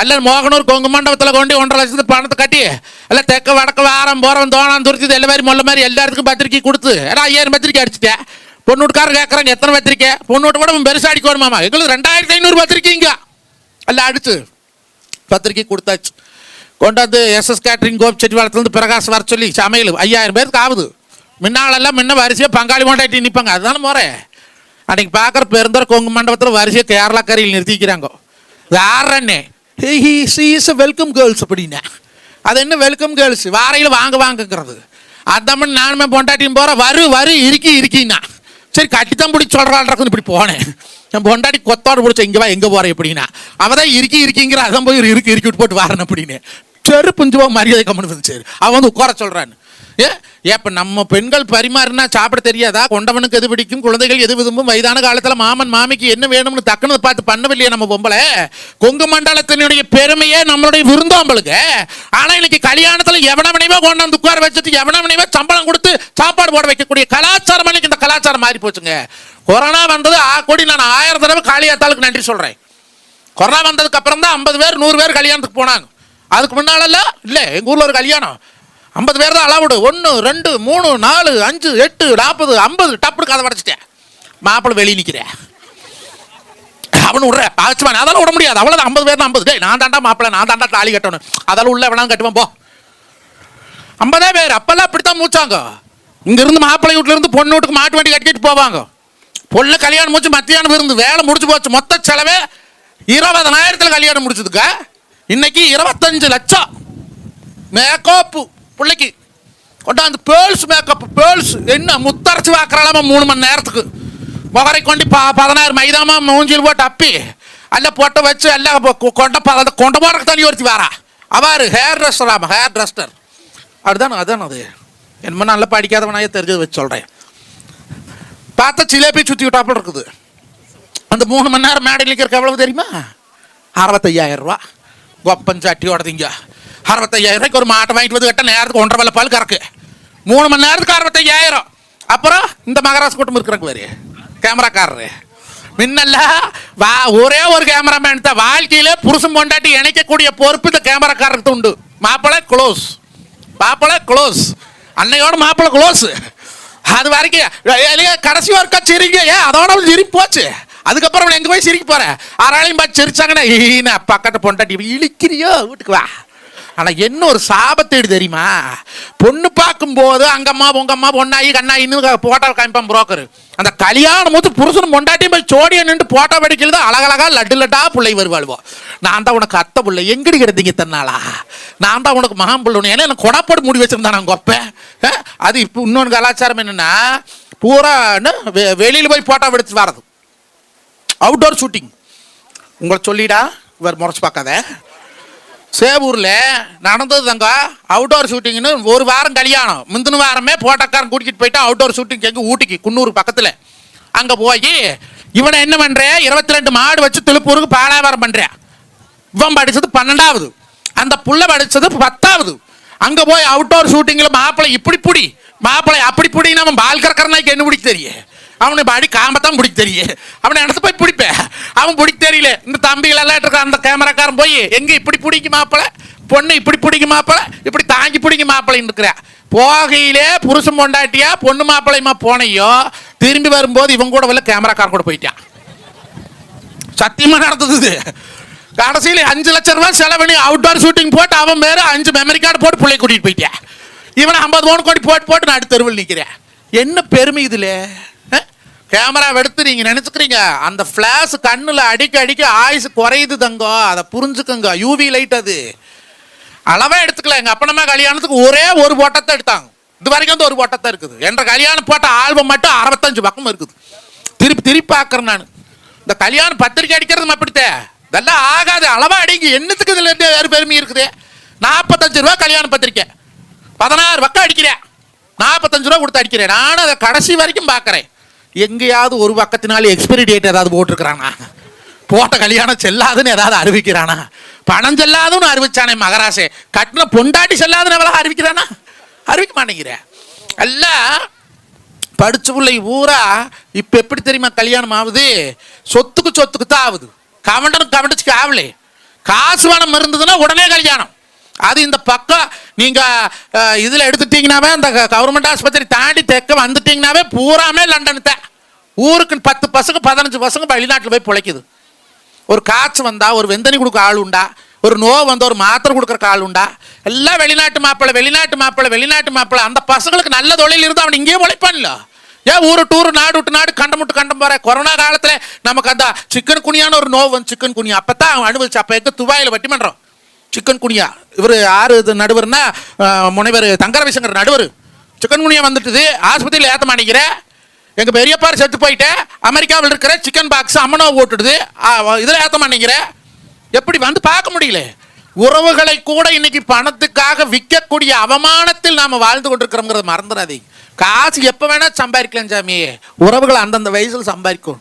Speaker 3: அல்ல, மோகனூர் கொங்கு மண்டபத்தில் கொண்டு 1.5 லட்சத்துக்கு பணத்தை கட்டி அல்ல தெக்க வடக்கு வாரம் போறவன் தோணான் துரிச்சது எல்லா மாதிரி மொல்ல மாதிரி எல்லாத்துக்கும் பத்திரிக்கை கொடுத்து ஏன்னா 5000 பத்திரிக்கை அடிச்சுட்டேன். பொண்ணூட்டுக்காரர் கேட்கறாங்க எத்தனை பத்திரிக்கை, பொண்ணூட்டு கூட பெருசாக அடிக்கணும் மாமா, எங்களுக்கு 2500 பத்திரிக்கைங்க எல்லாம் அடிச்சு பத்திரிக்கை கொடுத்தாச்சு. கொண்டாந்து SS கேட்டரிங் கோபிச்செட்டிவாளத்துலேருந்து பிரகாஷ் வர சொல்லி சமையல் 5000 பேருக்கு ஆகுது. முன்னாலெல்லாம் முன்ன வரிசையாக பங்காளி கொண்டாட்டி நிற்பாங்க, அதுதானே முறை. அன்னைக்கு பார்க்குற பெருந்தர் கொங்கு மண்டபத்தில் வரிசையாக கேரளா கரையில் நிறுத்திக்கிறாங்க. யாரண்ணே வெல்கம் கேர்ள்ஸ் அப்படின்னா, அது என்ன வெல்கம் கேர்ள்ஸ், வாரையில் வாங்க வாங்கங்கிறது. அதான் நானுமே பொண்டாட்டியும் போகிறேன், வரு இருக்கின்னா சரி கட்டித்தான் பிடிச்சி சொல்கிறாள்றக்குன்னு இப்படி போனேன். என் பொண்டாட்டி கொத்தோடு பிடிச்ச இங்கே வா எங்கே போகிறேன் எப்படின்னா, அவள் தான் இருக்கிங்கிற அதான் போய் இருக்கு விட்டு போட்டு வரேன் அப்படின்னு சரி புஞ்சுவா மரியாதை கம்மனு வந்து சரி அவன் வந்து உட்கார சொல்கிறான்னு. இப்போ நம்ம பெண்கள் பரிமாறினா சாப்பிட தெரியாதா, கொண்டவனுக்கு எது பிடிக்கும், குழந்தைகள் எது விரும்பும், வயதான காலத்தில் மாமன் மாமிக்கு என்ன வேணும்னு டக்குன்னு பார்த்து பண்ணவில்லையே நம்ம பொம்பளை. கொங்கு மண்டலத்தினுடைய பெருமையே நம்மளுடைய விருந்தோம்பலுக்கு. ஆனால் இன்னைக்கு கல்யாணத்தில் எவனவனையோ கொண்டாந்து உட்கார வச்சுட்டு எவனவனையோ சம்பளம் கொடுத்து சாப்பாடு போட வைக்கக்கூடிய கலாச்சாரம் இன்னைக்கு இந்த கலாச்சாரம் மாறி போச்சுங்க. கொரோனா வந்தது கோடி நான் 1000 தடவை காளியாத்தாளுக்கு நன்றி சொல்கிறேன். கொரோனா வந்ததுக்கு அப்புறம் தான் 50 பேர் 100 பேர் கல்யாணத்துக்கு போனாங்க. அதுக்கு முன்னாலெல்லாம் இல்லை, எங்கள் ஊரில் ஒரு கல்யாணம் 50 பேர் தான் அலவுடு. 1 2 3 4 5 8 40 50 டப்புனு கதை வடைச்சிட்டேன். மாப்பிள்ளை வெளியே நிற்கிறேன், அவனு விட்ற ஆச்சுவான், அதெல்லாம் விட முடியாது, அவ்வளோதான் 50 பேர் தான் 50. நான் தாண்டா மாப்பிள்ளை, நான் தாண்டா தாலி கட்டணும், அதெல்லாம் உள்ள வேணாம் கட்டுவேன் போ. 50 பேர் அப்பெல்லாம் அப்படித்தான் மூச்சாங்க. இங்கிருந்து மாப்பிள்ளை வீட்டிலேருந்து பொண்ணு வீட்டுக்கு மாட்டு வண்டி கட்டிட்டு போவாங்க. பொண்ணு கல்யாணம் முடிச்சு மத்தியானம் விருந்து வேலை முடிச்சு போச்சு. மொத்த செலவே 20,000 கல்யாணம் முடிச்சதுக்க. இன்னைக்கு 25 லட்சம் மேக்கப்பு பிள்ளைக்கு கொண்டாந்து பேர்ஸ் மேக்கப் பேர்ஸ் என்ன முத்தரைச்சி வாக்குறாலாமா 3 மணி நேரத்துக்கு. முகரை கொண்டு 16 மைதாமா மூஞ்சில் போட்டு அப்பி எல்லாம் போட்டு வச்சு எல்லாம் கொண்ட போடுறக்கு தண்ணி ஒருத்தி வாரா. அவர் ஹேர் ட்ரெஸ்டராமா, ஹேர் ட்ரெஸ்டர் அப்படிதானே. அதுதானே அது என்னமோ நல்லா படிக்காதவனாயே தெரிஞ்சது வச்சு சொல்கிறேன். பார்த்தா சிலேபி சுற்றி விட்டாப்புல இருக்குது. அந்த 3 மணி நேரம் மேடையில் இருக்கிற எவ்வளவு தெரியுமா? 65,000 ரூபா. கொப்பஞ்சாட்டியோட திங்க 65,000 ரூபாய்க்கு ஒரு மாட்டை வாங்கிட்டு வந்து கேட்டால் நேரத்துக்கு 1.5 வெள்ளை பால் கறக்கு. 3 மணி நேரத்துக்கு 65,000. அப்புறம் இந்த மகராஜ் கூட்டம் இருக்கிறக்கு வேறு கேமராக்காரரு முன்னல்ல ஒரே ஒரு கேமராமேன் தான் வாழ்க்கையில புருஷன் பொண்டாட்டி இணைக்கக்கூடிய பொறுப்பு இந்த கேமராக்காரருக்கு உண்டு. மாப்பிள்ளை க்ளோஸ் அன்னையோட மாப்பிள்ளை க்ளோஸ். அது வரைக்கும் கடைசி ஒருக்கா சிரிங்க, அதோட சிரிப்பு போச்சு. அதுக்கப்புறம் எங்க போய் சிரிக்க போற? ஆறாளையும் பார்த்து சிரிச்சாங்கன்னா பக்கத்து பொண்டாட்டி இழிக்கிறியோ வீட்டுக்கு வா. ஆனா என்ன ஒரு சாபத்தேடு தெரியுமா? பொண்ணு பார்க்கும் போது அங்கம்மா உங்கம்மா பொண்ணாயி கண்ணாயின்னு போட்டோ காமிப்பான் புரோக்கர். அந்த கல்யாணம் போது புருஷன் பொண்டாட்டியும் போய் சோடியா நின்று போட்டோ படிக்கிறது அழகழகா லட்டு பிள்ளை வருவாள்வோ. நான் தான் உனக்கு அத்தை பிள்ளை எங்கடி கிடந்தீங்க தன்னாளா, நான் தான் உனக்கு மகான் பிள்ளை. ஏன்னா எனக்கு கொடப்பாடு முடி வச்சிருந்தான் நான் கொப்ப. அது இப்போ இன்னொன்று கலாச்சாரம் என்னன்னா பூரா வெளியில போய் போட்டோ எடுத்து வர்றது, அவுட்டோர் ஷூட்டிங். உங்களை சொல்லிடா இவர் முறைச்சு பார்க்காத. சேவூர்ல நடந்தது தங்க அவுட்டோர் ஷூட்டிங்னு. ஒரு வாரம் கல்யாணம், முந்தின வாரமே போட்டோக்காரன் கூட்டிகிட்டு போயிட்டா அவுட்டோர் ஷூட்டிங் எங்க ஊட்டிக்கு குன்னூர் பக்கத்துல. அங்க போய் இவனை என்ன பண்ற, 22 மாடு வச்சு திருப்பூருக்கு பாலாவாரம் பண்றேன். இவன் படிச்சது 12வது, அந்த புள்ள படிச்சது 10வது. அங்க போய் அவுட்டோர் ஷூட்டிங்ல மாப்பிள்ளை இப்படி புடி மாப்பிள்ளை அப்படி புடின்னு அவன் பால் கறக்கறனாய்க்கு என்ன பிடிக்க தெரியும்? அவனை பாடி காம்பத்தான் பிடிக்க தெரியும். அவனை இடத்து போய் பிடிப்பேன், அவன் பிடிக்க தெரியல. இந்த தம்பிகள் எல்லாம் இருக்க அந்த கேமராக்காரன் போய் எங்க இப்படி பிடிக்க மாப்பிள்ளை, பொண்ணு இப்படி பிடிக்க மாப்பிள்ளை, இப்படி தாங்கி பிடிக்க மாப்பிள்ளைன்னு இருக்கிற போகையிலே புருஷன் பொண்டாட்டியா பொண்ணு மாப்பிள்ளையுமா போனையோ திரும்பி வரும்போது இவன் கூட வரல கேமராக்காரன் கூட போயிட்டான். சத்தியமா நடந்தது. கடைசியில் 5 லட்சம் ரூபாய் செலவணி அவுட்டோர் ஷூட்டிங் போட்டு அவன் மேல 5 மெமரி கார்டு போட்டு பிள்ளை கூட்டிட்டு போயிட்டேன். இவன் 50 பவுன் கோடி போட்டு நான் தெருவில் நிற்கிறேன். என்ன பெருமை இதுல? கேமரா எடுத்து நீங்க நினைச்சுக்கிறீங்க அந்த பிளாஷ் கண்ணுல அடிக்க ஆயுசு குறையுது தங்கோ, அதை புரிஞ்சுக்கங்க. யூவி லைட் அது அளவா எடுத்துக்கல. எங்க அப்பனம்மா கல்யாணத்துக்கு ஒரே ஒரு போட்டத்தை எடுத்தாங்க. இது வரைக்கும் வந்து ஒரு போட்டத்தை இருக்குது. என்ற கல்யாணம் போட்ட ஆல்பம் மட்டும் 65 பக்கம் இருக்குது. திருப்பி பார்க்கறேன் நான். இந்த கல்யாணம் பத்திரிக்கை அடிக்கிறது அப்படித்தே இதெல்லாம் ஆகாது. அளவா அடிங்க. என்னத்துக்கு இதுல இருந்து வேறு பெருமை இருக்குது? 45 ரூபா கல்யாண பத்திரிக்கை 16 பக்கம் அடிக்கிறேன், 45 ரூபா கொடுத்து அடிக்கிறேன். நானும் அதை கடைசி வரைக்கும் பார்க்கறேன். எங்கேயாவது ஒரு பக்கத்தினால எக்ஸ்பைரி டேட் ஏதாவது போட்டிருக்கிறானா, போட்ட கல்யாணம் செல்லாதுன்னு ஏதாவது அறிவிக்கிறானா, பணம் செல்லாதுன்னு அறிவிச்சானே மகராசே, கட்டின பொண்டாட்டி செல்லாதுன்னு எவ்வளவு அறிவிக்கிறானா? அறிவிக்க மாட்டேங்கிறேன். எல்லாம் படிச்ச பிள்ளை ஊரா இப்ப எப்படி தெரியுமா கல்யாணம் ஆகுது? சொத்துக்கு தான் ஆகுது. கவண்டனுக்கு ஆகலே. காசு பணம் இருந்ததுன்னா உடனே கல்யாணம். அது இந்த பக்கம் நீங்க இதுல எடுத்துட்டீங்கன்னாவே அந்த கவர்மெண்ட் ஆஸ்பத்திரி தாண்டி தெக்க வந்துட்டீங்கன்னாவே பூராமே லண்டன் தான். ஊருக்கு 10 பசங்க 15 பசங்க வெளிநாட்டில் போய் பிழைக்குது. ஒரு காய்ச்சி வந்தா ஒரு வெந்தனி கொடுக்க ஆள் உண்டா, ஒரு நோவு வந்தா ஒரு மாத்திரை கொடுக்குற ஆள் உண்டா? எல்லாம் வெளிநாட்டு மாப்பிள்ளை. அந்த பசங்களுக்கு நல்ல தொழில் இருந்து அவன் இங்கேயே உழைப்பான்ல. ஏன் ஊரு டூரு நாடு விட்டு நாடு கண்டம் போற? கொரோனா காலத்துல நமக்கு அந்த சிக்கன் குனியான ஒரு நோவு வந்து சிக்கன் குனியா அப்பதான் அவன் அனுபவிச்சு. அப்ப எங்க துபாயில வட்டி பண்றோம் சிக்கன் குனியா. இவர் யாரு நடுவர்னா முனைவர் தங்கரவிசங்கர் நடுவர். சிக்கன் குனியா வந்துட்டுது, ஆஸ்பத்திரியில் ஏற்ற மாட்டேங்கிற. எங்க பெரியப்பாரு செத்து போயிட்டு அமெரிக்காவில் இருக்கிற சிக்கன் பாக்ஸ் அம்மனோ போட்டுடுது, இதில் ஏற்ற மாட்டேங்கிற. எப்படி வந்து பார்க்க முடியல? உறவுகளை கூட இன்னைக்கு பணத்துக்காக விற்கக்கூடிய அவமானத்தில் நாம வாழ்ந்து கொண்டிருக்கிறோங்கிறத மறந்துடாதீங்க. காசு எப்ப வேணா சம்பாதிக்கலாம் சாமி, உறவுகளை அந்தந்த வயசுல சம்பாதிக்கும்.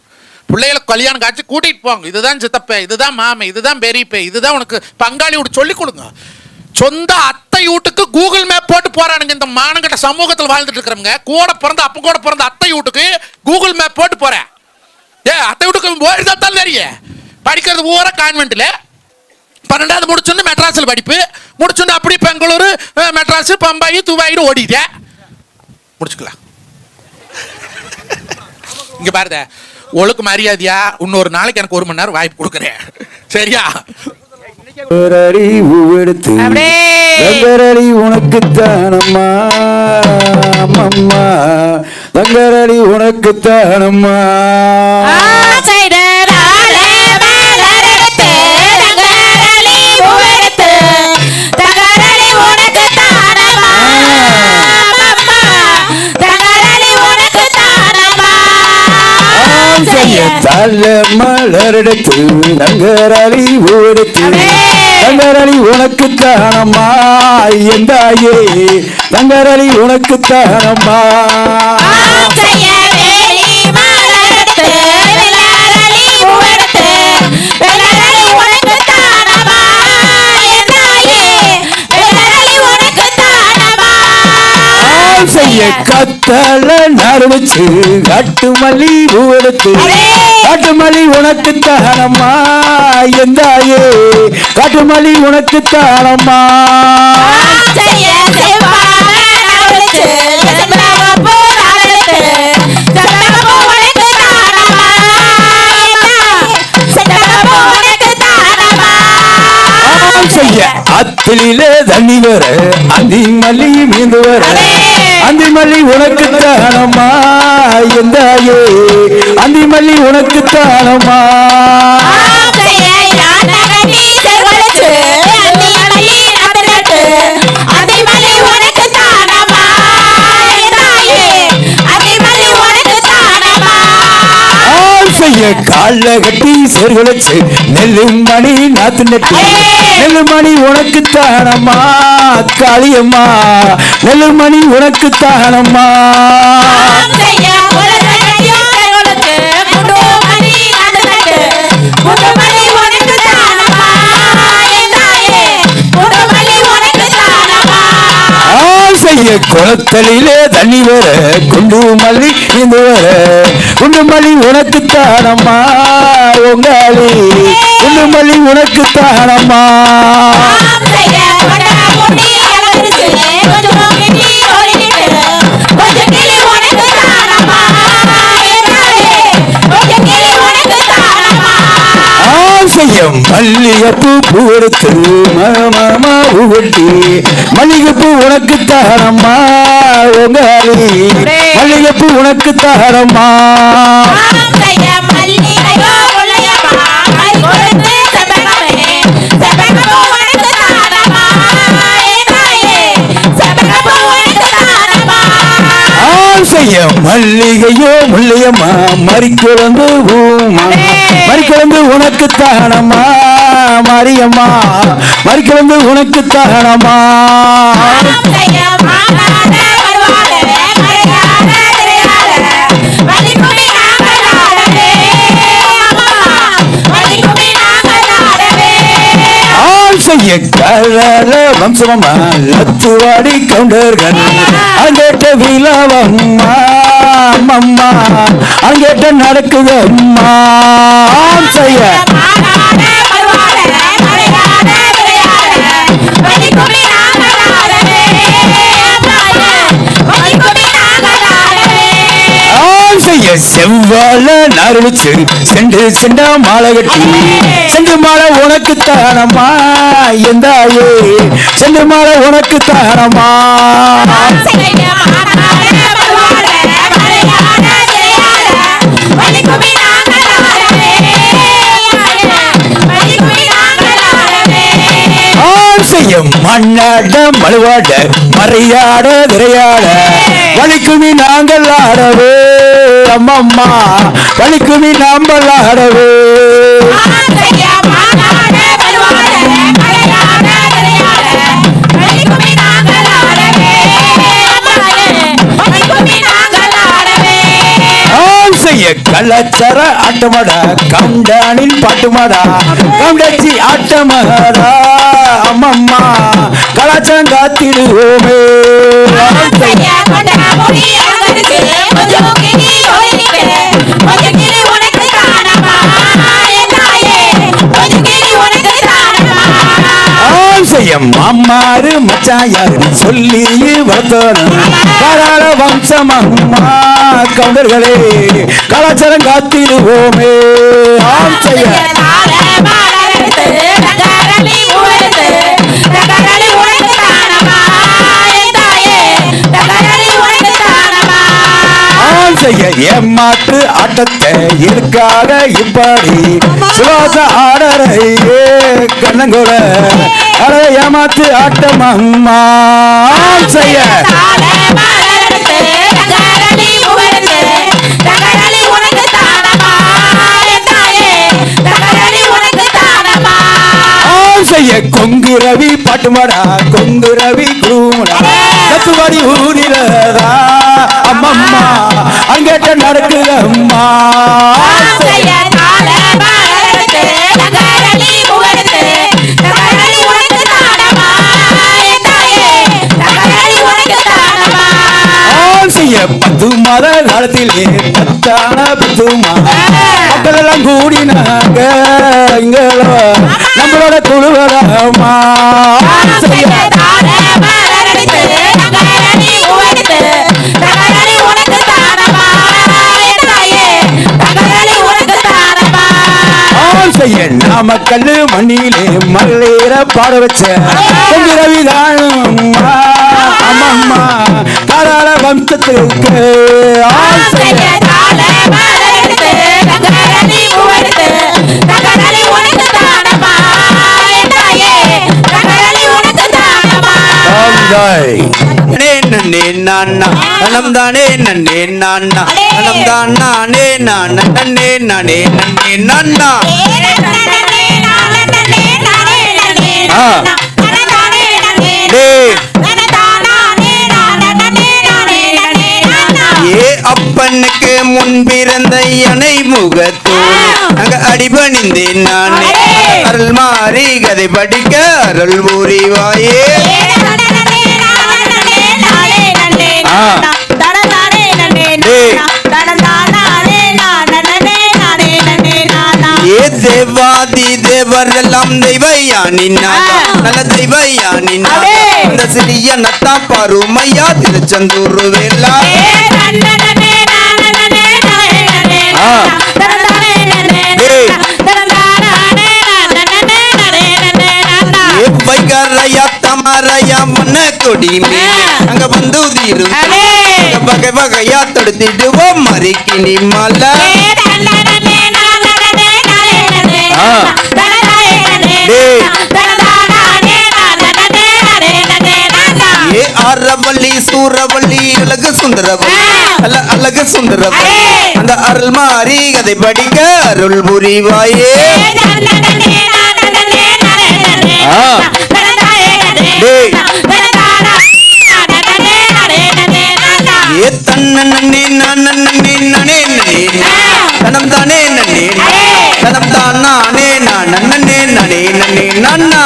Speaker 3: பிள்ளைகளை கல்யாணம் காட்சி கூட்டிட்டு போங்க. இதுதான் சித்தப்ப, இதுதான் மாமை, இதுதான் பெரியப்ப, இதுதான் உனக்கு பங்காளி விட்டு சொல்லி கொடுங்க. சொந்த அத்தை வீட்டுக்கு கூகுள் மேப் போட்டு போறானுங்க இந்த மானங்கட்ட சமூகத்தில் வாழ்ந்துட்டு இருக்கிறவங்க. கூட பிறந்த அத்தை வீட்டுக்கு கூகுள் மேப் போட்டு போறேன். அத்தை வீட்டுக்கு போயிருந்தாலும் தெரியும். படிக்கிறது ஊரா கான்வென்ட்ல 12வது முடிச்சுன்னு மெட்ராஸில் படிப்பு முடிச்சுன்னு அப்படி பெங்களூரு மெட்ராஸ் பம்பாயி துபாயின்னு ஓடிட்டேன். முடிச்சுக்கலாம். இங்க பாருங்க, ஒழுக்கு மரியாதையா இன்னொரு நாளைக்கு எனக்கு 1 மணி நேரம் வாய்ப்பு கொடுக்குறேன், சரியா?
Speaker 1: தங்கரடி உனக்கு தானம்மா அம்மம்மா, தங்கரடி உனக்கு தானம்மா. தல மலரெடுத்து தங்கரளி ஓடுத்து, தங்கரளி உனக்கு தானம்மா எந்தாயே, தங்கரளி உனக்கு தானம்மா. கத்தல நாறு வச்சு காட்டு மல்லி பூவெடுத்து காட்டு மல்லி உனக்கு தானம்மா எந்தாயே காட்டு மல்லி உனக்கு தானம்மா அத்திலே தண்ணி வர அந்தி மல்லி மீந்து வர அந்தி மல்லி உனக்கு தானம்மா எந்தாயே அந்தி மல்லி உனக்கு தானம்மா கால கட்டி சேர்வச்சு நெல்லு மணி நாத்து நெட்டு நெல்லு மணி உனக்கு தானம்மா காளியம்மா நெல்லு மணி உனக்கு தானம்மா குளத்தலிலே தண்ணி வர குண்டு மல்லி இந்த வர குண்டு மல்லி உனக்கு தானம்மா உங்காளி குண்டு மல்லி உனக்கு தானம்மா மல்லிகைப்பூ பூவெடுத்து மாமா பூவெட்டி மல்லிகைப்பூ உனக்கு தானம்மா உங்காளி மல்லிகைப்பூ உனக்கு தானம்மா மல்லிகையோ முள்ளையம்மா மறிக்குழந்து பூமா மறிக்குழந்து உனக்கு தானம்மா மாரியம்மா மறிக்குழந்து உனக்கு தானம்மா வம்சமம்மா லத்துவாடி கவுண்டர்கள் அங்கேட்ட விழாவம்மா அம்மம்மா அங்கேட்ட நடக்குது அம்மா செய்ய செவ்வாழ நார்வச்சு செண்டு செண்டா மாலை கட்டி செண்டு மாலை உனக்கு தானம்மா எந்தாயே செண்டு மாலை உனக்கு தானம்மா மண்ணாட மழுவாட மறையாட விரையாட வலிக்குமி நாங்கள் ஆடவே அம்மம்மா வலிக்குமி நாங்கள் ஆடவே கலாச்சார ஆட்டமாடா கவுண்டானின் பாட்டுமாடா கவுண்டாச்சி ஆட்டமாடா அம்மம்மா கலாச்சாரம் காத்திடுவோமே மாமாரு மச்சாயாரு சொல்லி வளர்த்தோம் காராள வம்சம் அம்மா கவுண்டர்களே கலாச்சாரம் காத்திடுவோமே ஆம் செய்ய ஏமாத்து ஆட்டத்தை இருக்காக இப்படி சுவாச ஆடறையே கண்ணங்கோட அட ஏமாத்து ஆட்டம் அம்மா செய்ய கொங்கு ரவி பாட்டுமாடா கொங்கு ரவி குருமடா கத்துவாடி ஊரிலதா அம்மம்மா அங்கேட்ட நடக்குது அம்மா பத்து மாத காலத்திலே மத்தான புத்துமா மக்கள் எல்லாம் கூடினாங்க இங்களோ நம்மளோட குழுவராமா நாம கல்லு மண்ணிலே மகளேற பாட வச்ச ரவிதானும் அம்மம்மா காராள வம்சத்துக்கு
Speaker 4: நன்னே நானா நலம் தானே நன்னே நானா நலம் தான் நானே நான் நன்னே நானே நன்னே நானா ஏ அப்பனுக்கு முன்பிறந்த அணை முகத்தோடு அங்க அடிபணிந்தேன் நானே அருள் மாறி கதை படிக்க அருள் புரிவாயே ஏ தேவாதி தேவரெல்லாம் தெய்வயானினா நல்ல தெய்வயானினா அந்த சிறிய நத்தா பருமையா திருச்செந்தூர் வேலா வைகரையா தமரையா மன்ன கொடி அங்க வந்து உதிரும் வகை வகையா தொடுத்திடுவோம் மறிக்கினி மலை அறவள்ளி சூரவள்ளி அழகு சுந்தரவள்ளி அழகு சுந்தரவள்ளி அந்த அருள் மாறி கதை படிக்க அருள் புரிவாயே ஏ தன்ன நன்னே நான் நன்னே நானே நன்னே தனம் தானே நன்னே தனம் தான் நானே நான் நன்னே நானே நன்னே நானா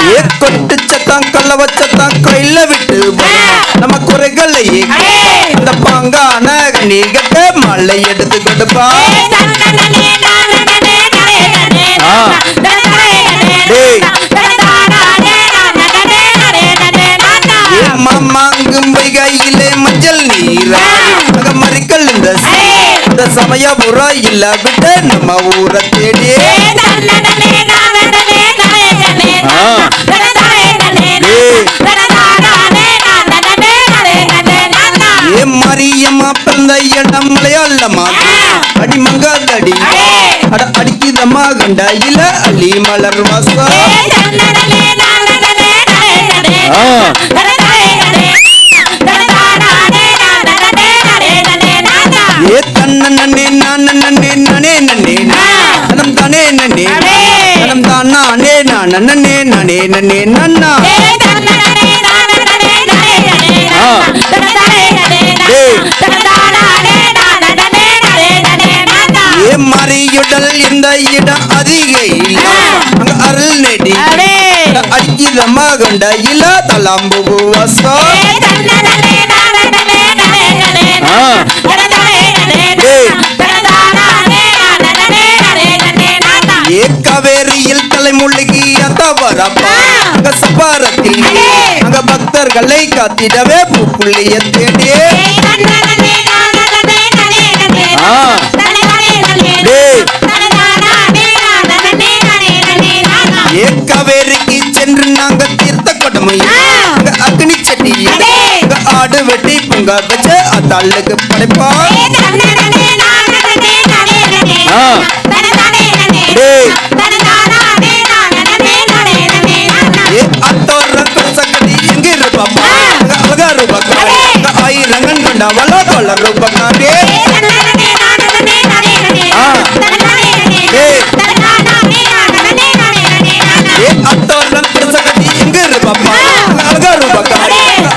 Speaker 4: ஏ கொட்டு சத்தான் கள்ள வச்சத்தான் கையில விட்டு நம்ம குறைகளையே அந்த பாங்கான கண்ணீர் கட்ட மழை எடுத்து கொடுப்பா மாமாங்கும் வைகையிலே மஞ்சள் நீரா அங்க மறிக்கல் இந்த சமயபுரா இல்ல விட்டு நம்ம ஊரை தேடி ஏ மரியம்மா பிறந்த இடம் மலையாளமா அடிமங்காதடி அட அடிக்குதம்மா கண்டா இல்ல அள்ளி மலர் வாசா ஏ தன்ன நன்னே நான் நன்னே நானே நன்னே தனம் தானே நன்னே தனம் தான் நானே நான் நன்னே நானே நன்னே நன்னா ஏ மறியுடல் இந்த இடம் அதிகை அங்க அருள் நெடி அடிக்கிதம்மா கண்ட இல்ல தலாம்பு வாசா ஏ காவேரியில் தலைமுழுகி அத்தவரப்பா அங்க சப்பாரத்தில் அங்க பக்தர்களை காத்திடவே பூப்புள்ளிய தேடி ஏ காவேரிக்கு சென்று நாங்க தீர்த்த கொடுமை அங்க அக்னி சட்டி அங்க ஆடு வெட்டி பொங்க வச்சு அத்தாளுக்கு படைப்பா சக்கடி எங்க இருப்பாப்பா அழகா ரூபாக்கா ஆயிரங்கன் கொண்டா வள கொள்ள ரூபாக்காரே அத்தோரம் சக்கடி எங்க இருப்பாப்பா அழகா ரூபாக்கா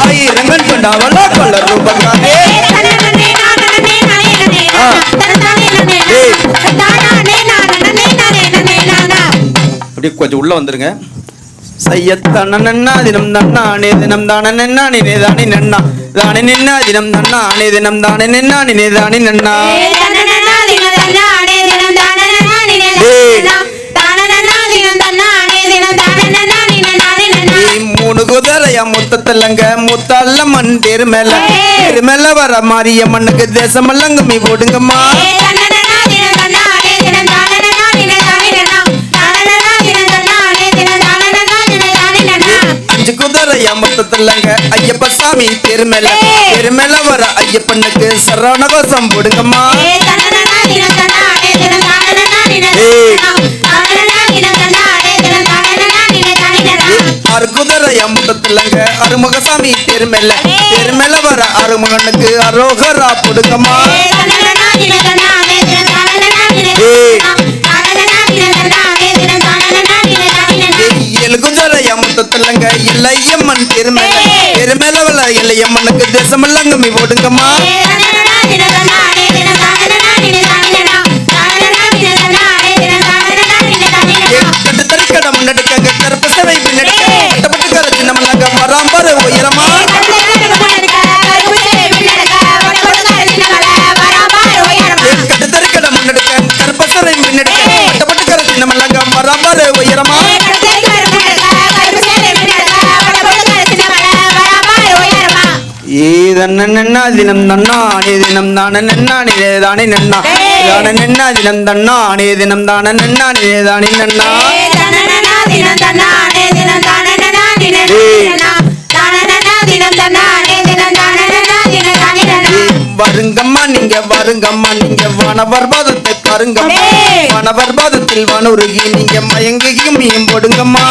Speaker 4: ஆயிரங்கன் கொண்டா வள கொள்ள ரூபாக்காரே அப்படி கொஞ்சம் உள்ள வந்துருங்க. சையத்தான நன்னா தினம் தன்னானே தினம் தானே நன்னானே தானே நன்னா தானே நின்னா தினம் தன்னானே தினம் தானே நன்னானே தானே நன்னா. மூணு குதிரையா முத்தத்தல்லங்க முத்தால மண் தெருமேல வர மாறிய மண்ணுக்கு தேசமல்லங்க மீ போடுங்கம்மா. அஞ்சு குதிரையா முத்தத்தல்லங்க ஐயப்ப சாமி தெருமேல வர ஐயப்பனுக்கு சரவணகோசம் போடுங்கம்மா. ஆறு குதிரையா முத்தத்தல்லங்க அருமுகசாமி தெருமேல வர அருமகனுக்கு அரோகரா போடுங்கம்மா. ஏழு குதிரையா முத்தத்தல்லங்க இல்லையம்மன் தெருமேல வர இல்லையம்மனுக்கு தேசமல்லங்க மீ போடுங்கம்மா. தறிக்கடை முன்னெடுக்க கருப்பு சேவை பின்னெடுக்க கட்டப்பட்டு கரைச்சி நம்மளாங்க வராம்பாரு உயரமா. தறிக்கடை முன்னெடுக்க கருப்பு சேவை பின்னெடுக்க கட்டப்பட்டு கரைச்சி நம்மளாங்க வராம்பாரு உயரமா. ஏதன்னா தினம் தன்னானே தினம் தானே நன்னானே தானே நன்னா தானே நன்னா தினம் தன்னானே தினம் தானே நன்னானே தானே நன்னா. வருங்கம்மா நீங்க வானவர் பாதத்தை பாருங்கம்மா. வானவர் பாதத்தில் வானுருகி நீங்க மயங்கியும் மீன் போடுங்கம்மா.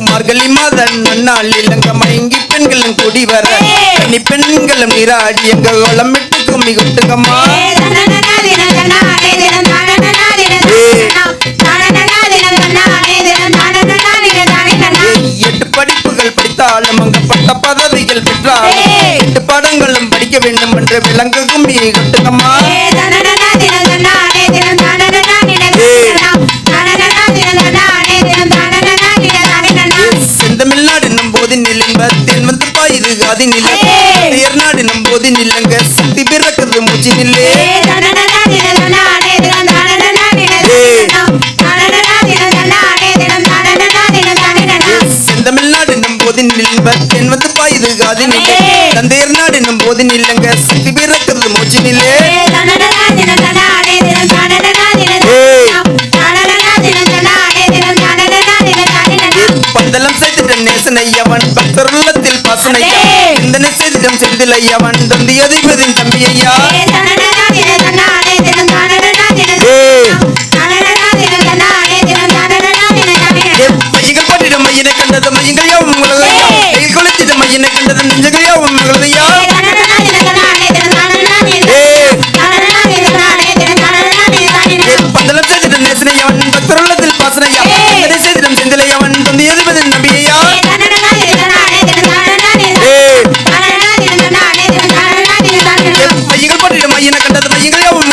Speaker 4: மார்கழி மாத நன்னாள் இல்லங்க மயங்கி பெண்களும் கூடி வர நீ பெண்களும் நீராடி எங்க குளமிட்டு கும்மி கொட்டுங்கம்மா. எட்டு படிப்புகள் படித்தாலும் அங்க பட்ட பதவிகள் பெற்றாலும் எட்டு பாடங்களும் படிக்க வேண்டும் என்று விலங்கு கும்மி கொட்டுங்கம்மா. செந்தமிழ்நாடு போது நிலங்க தென் வந்து பாயுது காதி நில ஏர்நாடு போது நிலங்க சக்தி பிறக்குது மூச்சு நில்லே. செந்தமிழ்நாடு போது நிலங்க தென் வந்து பாயுது காதி நில தந்தையர் நாடு போது நிலங்க சக்தி பிறக்குது மூச்சு நில்லே. பந்தலம் செய்திட நேசனையவன் பக்தருள்ளத்தில் பாசனையா சிந்தனை செய்திடம் செந்திலையவன் தந்தி அதிபதின் தம்பியையா. மையங்கள் பாட்டிடம் மையனை கண்டது மையங்கள் யாவும் உங்களதையா கையில் கொளுத்திடம் மையனை கண்டது நெஞ்சங்கள் யாவும் உங்களதையா. பந்தலம் செய்திட நேசனையவன் பக்தருள்ளத்தில் பாசனையா சிந்தனை செய்திடம் செந்திலையவன் தந்தி அதிபதின் நம்பியையா. மையங்கள் பாட்டிடம் மையனை கண்டது மையங்கள் யாவும்